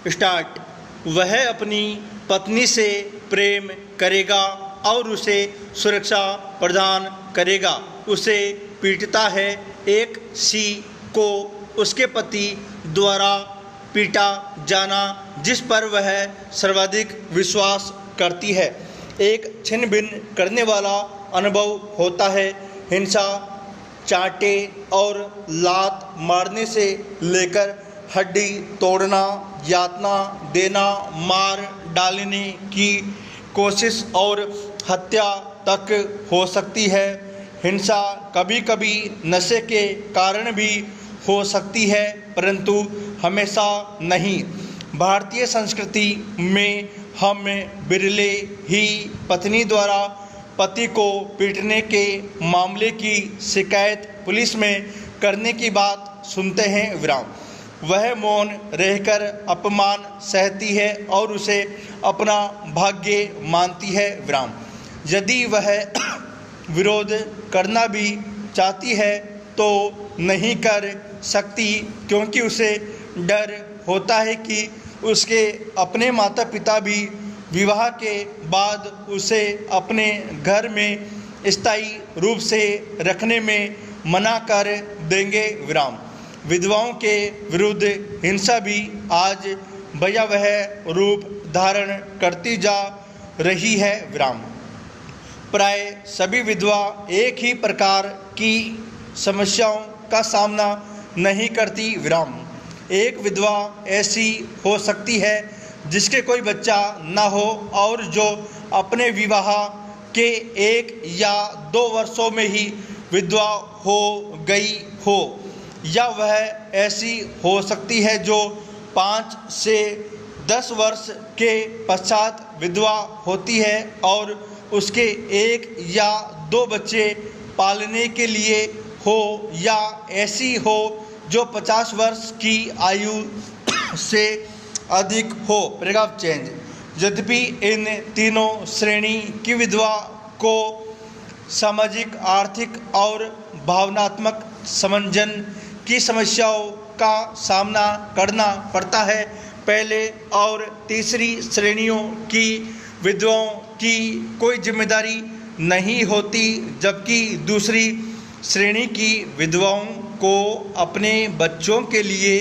Start. वह अपनी पत्नी से प्रेम करेगा और उसे सुरक्षा प्रदान करेगा। उसे पीटता है। एक सी को उसके पति द्वारा पीटा जाना जिस पर वह सर्वाधिक विश्वास करती है, एक छिन्न भिन्न करने वाला अनुभव होता है। हिंसा, चांटे और लात मारने से लेकर हड्डी तोड़ना, यातना देना, मार डालने की कोशिश और हत्या तक हो सकती है। हिंसा कभी कभी नशे के कारण भी हो सकती है, परंतु हमेशा नहीं। भारतीय संस्कृति में हम बिरले ही पत्नी द्वारा पति को पीटने के मामले की शिकायत पुलिस में करने की बात सुनते हैं। विराम। वह मौन रहकर अपमान सहती है और उसे अपना भाग्य मानती है। विराम। यदि वह विरोध करना भी चाहती है तो नहीं कर सकती, क्योंकि उसे डर होता है कि उसके अपने माता पिता भी विवाह के बाद उसे अपने घर में स्थायी रूप से रखने में मना कर देंगे। विराम। विधवाओं के विरुद्ध हिंसा भी आज भयावह रूप धारण करती जा रही है। विराम। प्राय सभी विधवा एक ही प्रकार की समस्याओं का सामना नहीं करती। विराम। एक विधवा ऐसी हो सकती है जिसके कोई बच्चा न हो और जो अपने विवाह के 1 या 2 वर्षों में ही विधवा हो गई हो, या वह ऐसी हो सकती है जो 5 से 10 वर्ष के पश्चात विधवा होती है और उसके 1 या 2 बच्चे पालने के लिए हो, या ऐसी हो जो 50 वर्ष की आयु से अधिक हो। Paragraph change. यद्यपि इन तीनों श्रेणी की विधवा को सामाजिक, आर्थिक और भावनात्मक समंजन की समस्याओं का सामना करना पड़ता है। पहले और तीसरी श्रेणियों की विधवाओं की कोई जिम्मेदारी नहीं होती, जबकि दूसरी श्रेणी की विधवाओं को अपने बच्चों के लिए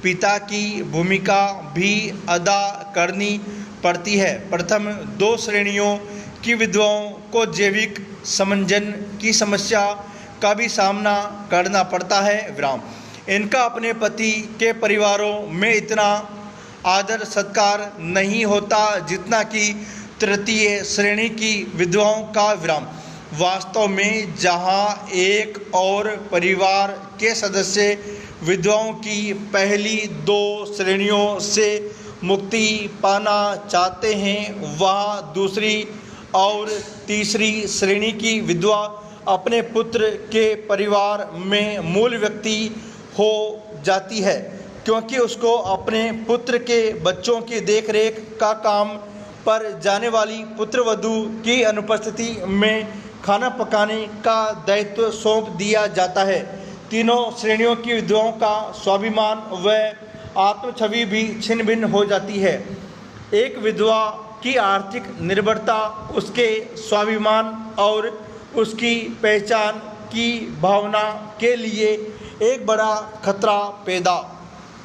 पिता की भूमिका भी अदा करनी पड़ती है। प्रथम 2 श्रेणियों की विधवाओं को जैविक समंजन की समस्या का भी सामना करना पड़ता है। विराम। इनका अपने पति के परिवारों में इतना आदर सत्कार नहीं होता जितना कि तृतीय श्रेणी की विधवाओं का। विराम। वास्तव में जहां एक और परिवार के सदस्य विधवाओं की पहली 2 श्रेणियों से मुक्ति पाना चाहते हैं, वहाँ दूसरी और तीसरी श्रेणी की विधवा अपने पुत्र के परिवार में मूल व्यक्ति हो जाती है, क्योंकि उसको अपने पुत्र के बच्चों की देखरेख का काम पर जाने वाली पुत्रवधू की अनुपस्थिति में खाना पकाने का दायित्व सौंप दिया जाता है। तीनों श्रेणियों की विधवाओं का स्वाभिमान व आत्मछवि भी छिन्न भिन्न हो जाती है। एक विधवा की आर्थिक निर्भरता उसके स्वाभिमान और उसकी पहचान की भावना के लिए एक बड़ा खतरा पैदा